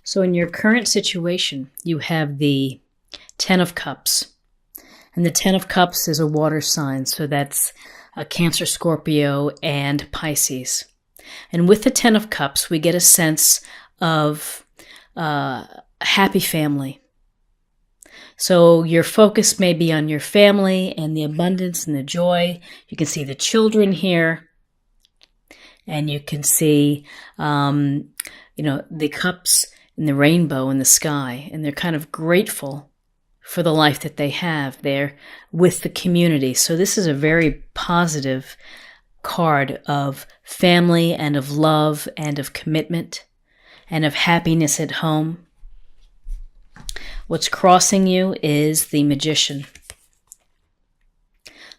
So in your current situation, you have the Ten of Cups. And the Ten of Cups is a water sign, so that's a Cancer, Scorpio, and Pisces. And with the Ten of Cups, we get a sense of a happy family. So your focus may be on your family and the abundance and the joy. You can see the children here. And you can see, the cups and the rainbow in the sky. And they're kind of grateful for the life that they have there with the community. So this is a very positive card of family and of love and of commitment and of happiness at home. What's crossing you is the Magician.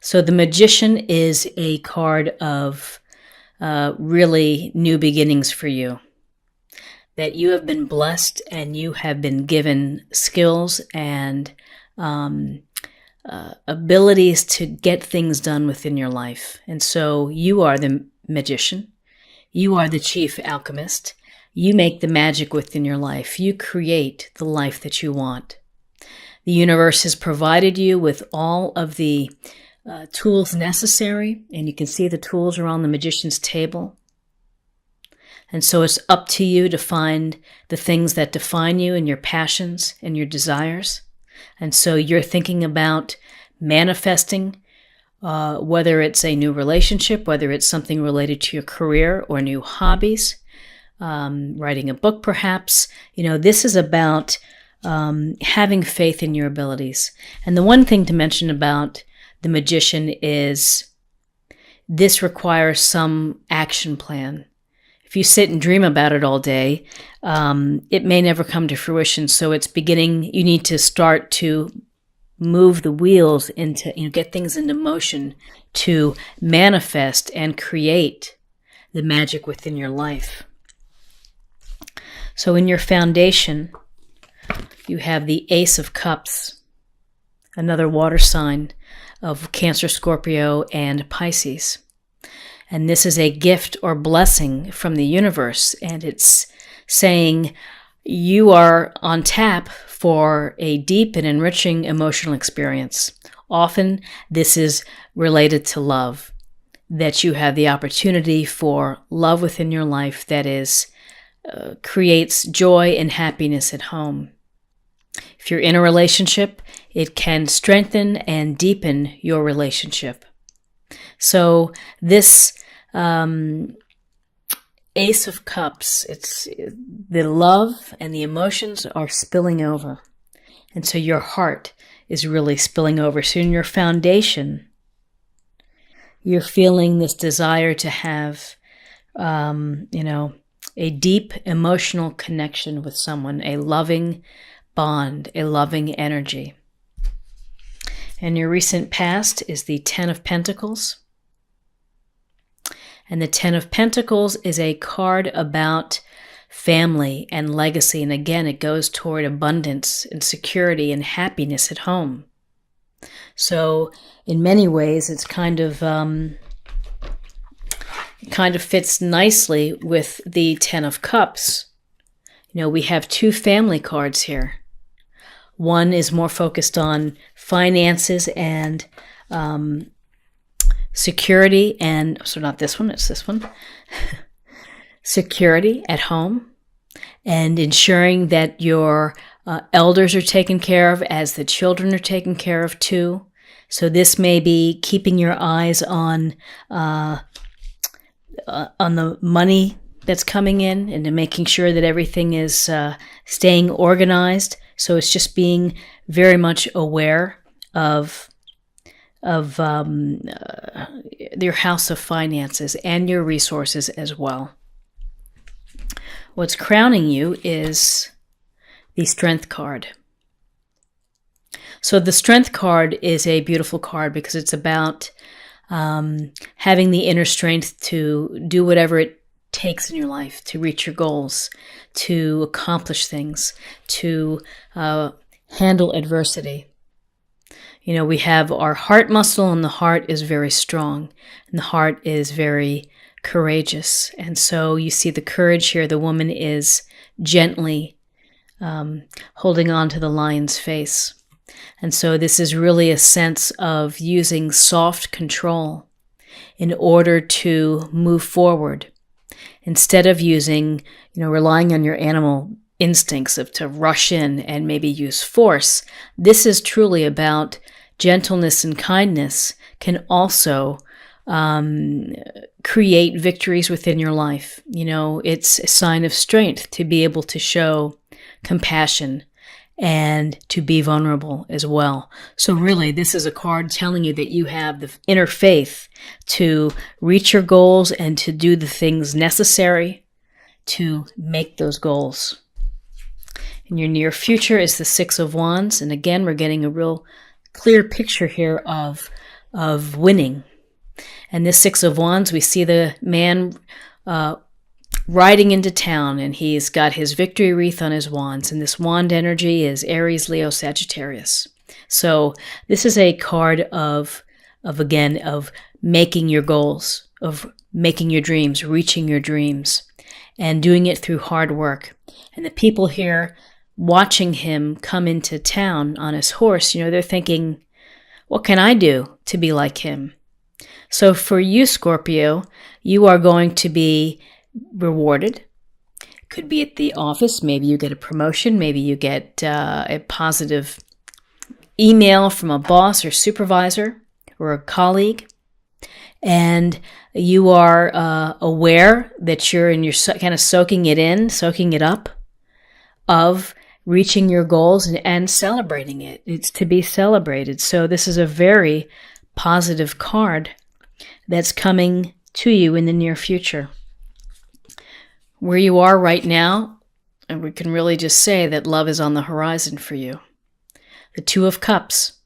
So the Magician is a card of really new beginnings for you. That you have been blessed and you have been given skills and abilities to get things done within your life. And so you are the magician. You are the chief alchemist. You make the magic within your life. You create the life that you want. The universe has provided you with all of the tools necessary, and you can see the tools are on the magician's table. And so it's up to you to find the things that define you and your passions and your desires. And so you're thinking about manifesting, whether it's a new relationship, whether it's something related to your career or new hobbies, writing a book perhaps. This is about having faith in your abilities. And the one thing to mention about the Magician is this requires some action plan. If you sit and dream about it all day, it may never come to fruition. So it's beginning, you need to start to move the wheels into, get things into motion to manifest and create the magic within your life. So in your foundation, you have the Ace of Cups, another water sign of Cancer, Scorpio, and Pisces. And this is a gift or blessing from the universe. And it's saying you are on tap for a deep and enriching emotional experience. Often this is related to love, that you have the opportunity for love within your life that creates joy and happiness at home. If you're in a relationship, it can strengthen and deepen your relationship. So this Ace of Cups, it's the love and the emotions are spilling over. And so your heart is really spilling over. So in your foundation, you're feeling this desire to have, a deep emotional connection with someone, a loving bond, a loving energy. And your recent past is the Ten of Pentacles. And the Ten of Pentacles is a card about family and legacy. And again, it goes toward abundance and security and happiness at home. So in many ways, it's kind of fits nicely with the Ten of Cups. We have two family cards here. One is more focused on finances and security, and so not this one, it's this one. Security at home and ensuring that your elders are taken care of as the children are taken care of too. So this may be keeping your eyes on the money that's coming in and to making sure that everything is staying organized. So it's just being very much aware of your house of finances and your resources as well. What's crowning you is the Strength card. So the Strength card is a beautiful card because it's about having the inner strength to do whatever it takes in your life to reach your goals, to accomplish things, to handle adversity. We have our heart muscle, and the heart is very strong, and the heart is very courageous. And so you see the courage here. The woman is gently holding on to the lion's face. And so this is really a sense of using soft control in order to move forward, instead of using, relying on your animal instincts to rush in and maybe use force. This is truly about gentleness and kindness can also create victories within your life. It's a sign of strength to be able to show compassion and to be vulnerable as well. So really, this is a card telling you that you have the inner faith to reach your goals and to do the things necessary to make those goals. In your near future is the Six of Wands. And again, we're getting a real clear picture here of winning. And this Six of Wands, we see the man riding into town, and he's got his victory wreath on his wands, and this wand energy is Aries, Leo, Sagittarius. So this is a card of making your goals, of making your dreams, reaching your dreams, and doing it through hard work. And the people here watching him come into town on his horse, they're thinking, what can I do to be like him? So for you, Scorpio, you are going to be rewarded. Could be at the office. Maybe you get a promotion. Maybe you get a positive email from a boss or supervisor or a colleague. And you are aware that you're kind of soaking it in, soaking it up, of reaching your goals and celebrating it. It's to be celebrated. So this is a very positive card that's coming to you in the near future. Where you are right now, and we can really just say that love is on the horizon for you. The Two of Cups.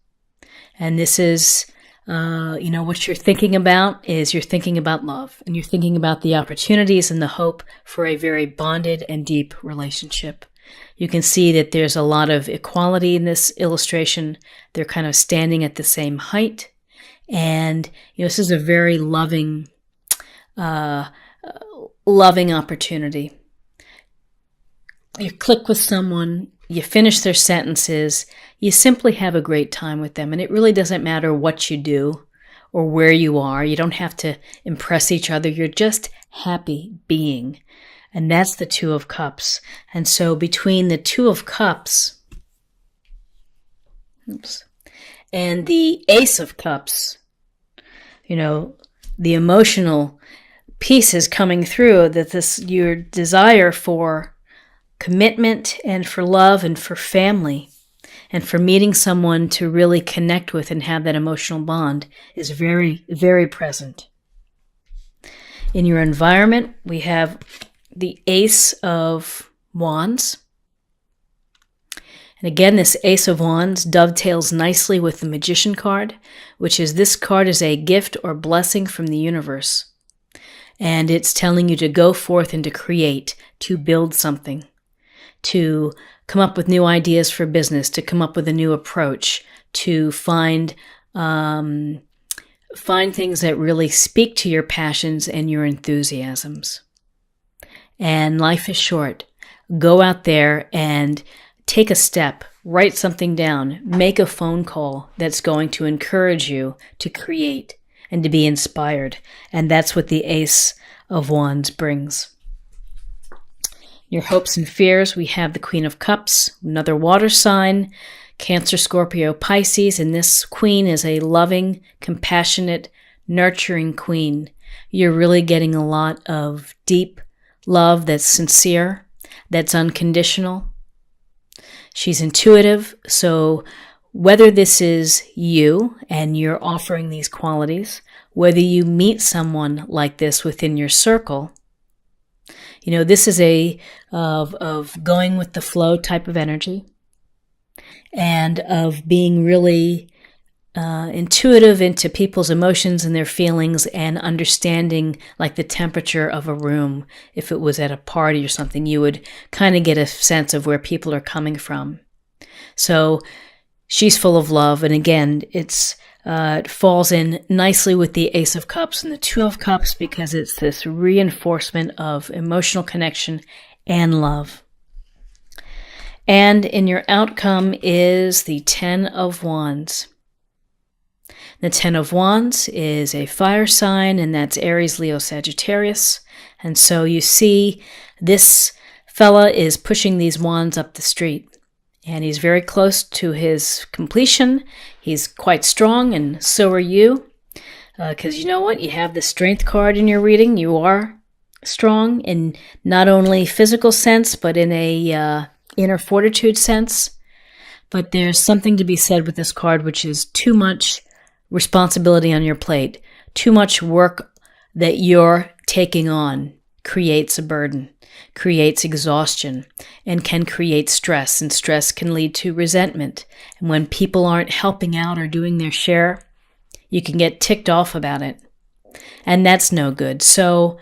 And this is, what you're thinking about is you're thinking about love, and you're thinking about the opportunities and the hope for a very bonded and deep relationship. You can see that there's a lot of equality in this illustration. They're kind of standing at the same height. And, this is a very loving opportunity. You click with someone, you finish their sentences, you simply have a great time with them. And it really doesn't matter what you do or where you are. You don't have to impress each other. You're just happy being. And that's the Two of Cups. And so between the Two of Cups and the Ace of Cups, the emotional piece is coming through, that your desire for commitment and for love and for family and for meeting someone to really connect with and have that emotional bond is very, very present. In your environment, we have the Ace of Wands. And again, this Ace of Wands dovetails nicely with the Magician card, which is this card is a gift or blessing from the universe. And it's telling you to go forth and to create, to build something, to come up with new ideas for business, to come up with a new approach, to find things that really speak to your passions and your enthusiasms. And life is short. Go out there and take a step, write something down, make a phone call that's going to encourage you to create and to be inspired. And that's what the Ace of Wands brings. Your hopes and fears, we have the Queen of Cups, another water sign, Cancer, Scorpio, Pisces, and this queen is a loving, compassionate, nurturing queen. You're really getting a lot of deep love that's sincere, that's unconditional. She's intuitive, so whether this is you and you're offering these qualities, whether you meet someone like this within your circle, this is of going with the flow type of energy and of being really intuitive into people's emotions and their feelings and understanding like the temperature of a room. If it was at a party or something, you would kind of get a sense of where people are coming from. So she's full of love. And again, it falls in nicely with the Ace of Cups and the Two of Cups because it's this reinforcement of emotional connection and love. And in your outcome is the Ten of Wands. The Ten of Wands is a fire sign, and that's Aries, Leo, Sagittarius. And so you see this fella is pushing these wands up the street, and he's very close to his completion. He's quite strong, and so are you. Because you know what? You have the Strength card in your reading. You are strong in not only physical sense, but in a inner fortitude sense. But there's something to be said with this card, which is too much responsibility on your plate. Too much work that you're taking on creates a burden, creates exhaustion, and can create stress. And stress can lead to resentment. And when people aren't helping out or doing their share, you can get ticked off about it. And that's no good. So,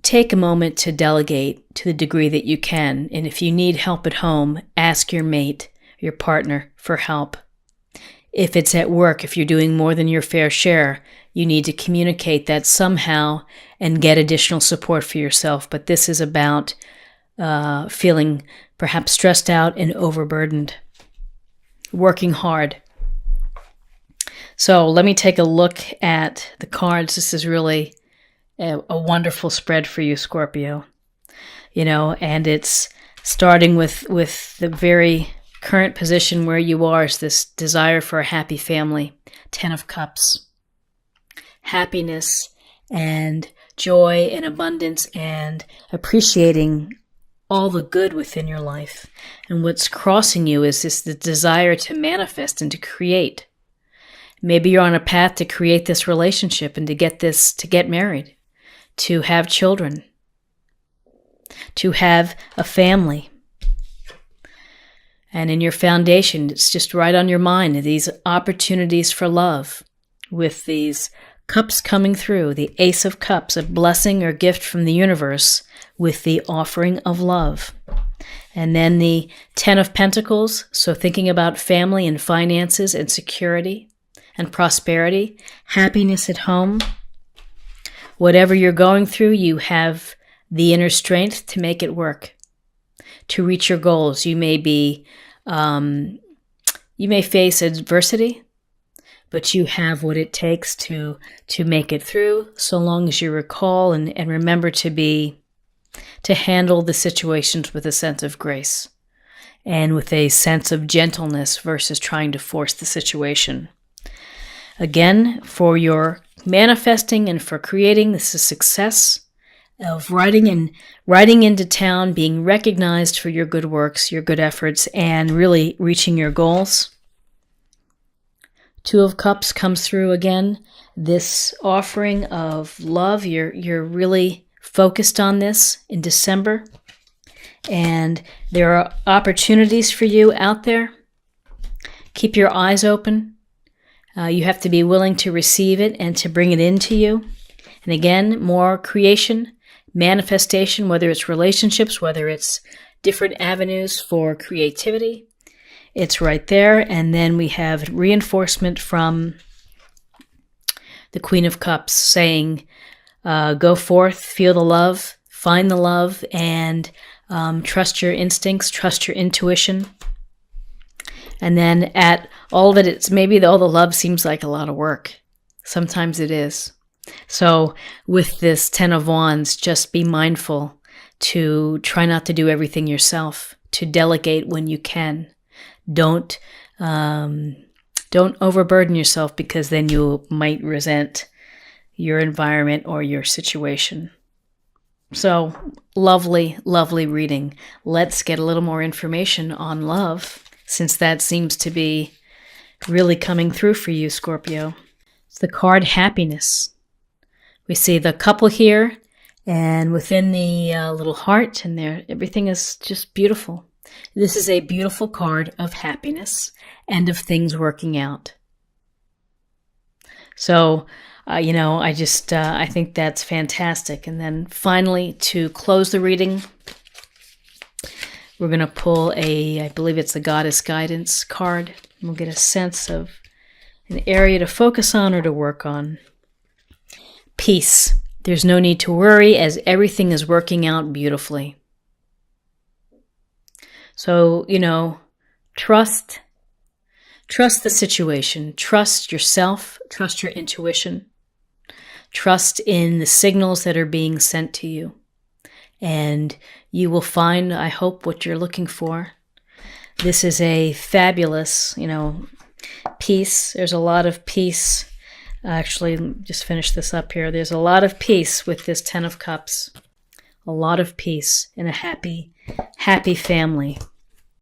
take a moment to delegate to the degree that you can. And if you need help at home, ask your mate, your partner, for help. If it's at work, if you're doing more than your fair share, you need to communicate that somehow and get additional support for yourself. But this is about feeling perhaps stressed out and overburdened, working hard. So let me take a look at the cards. This is really a wonderful spread for you, Scorpio. And it's starting with the very current position where you are, is this desire for a happy family. 10 of Cups. Happiness and joy and abundance and appreciating all the good within your life. And what's crossing you is the desire to manifest and to create. Maybe you're on a path to create this relationship and to get married, to have children, to have a family. And in your foundation, it's just right on your mind, these opportunities for love with these cups coming through, the Ace of Cups, a blessing or gift from the universe with the offering of love. And then the 10 of Pentacles, so thinking about family and finances and security and prosperity, happiness at home. Whatever you're going through, you have the inner strength to make it work, to reach your goals. You may face adversity, but you have what it takes to make it through, so long as you recall and remember to handle the situations with a sense of grace and with a sense of gentleness versus trying to force the situation. Again, for your manifesting and for creating, this is success of riding into town, being recognized for your good works, your good efforts, and really reaching your goals. 2 of Cups comes through again. This offering of love, you're really focused on this in December. And there are opportunities for you out there. Keep your eyes open. You have to be willing to receive it and to bring it into you. And again, more creation, manifestation, whether it's relationships, whether it's different avenues for creativity. It's right there. And then we have reinforcement from the Queen of Cups saying, go forth, feel the love, find the love, and trust your instincts, trust your intuition. And then at all that it's, maybe all the love seems like a lot of work. Sometimes it is. So with this 10 of Wands, just be mindful to try not to do everything yourself, to delegate when you can. Don't overburden yourself, because then you might resent your environment or your situation. So lovely, lovely reading. Let's get a little more information on love, since that seems to be really coming through for you, Scorpio. It's the card Happiness. We see the couple here, and within the little heart, and there, everything is just beautiful. This is a beautiful card of happiness and of things working out. So, I think that's fantastic. And then finally, to close the reading, we're going to pull I believe it's the Goddess Guidance card. We'll get a sense of an area to focus on or to work on. Peace. There's no need to worry, as everything is working out beautifully. So, trust the situation, trust yourself, trust your intuition, trust in the signals that are being sent to you. And you will find, I hope, what you're looking for. This is a fabulous, peace. There's a lot of peace. Actually, just finish this up here. There's a lot of peace with this Ten of Cups. A lot of peace in a happy family.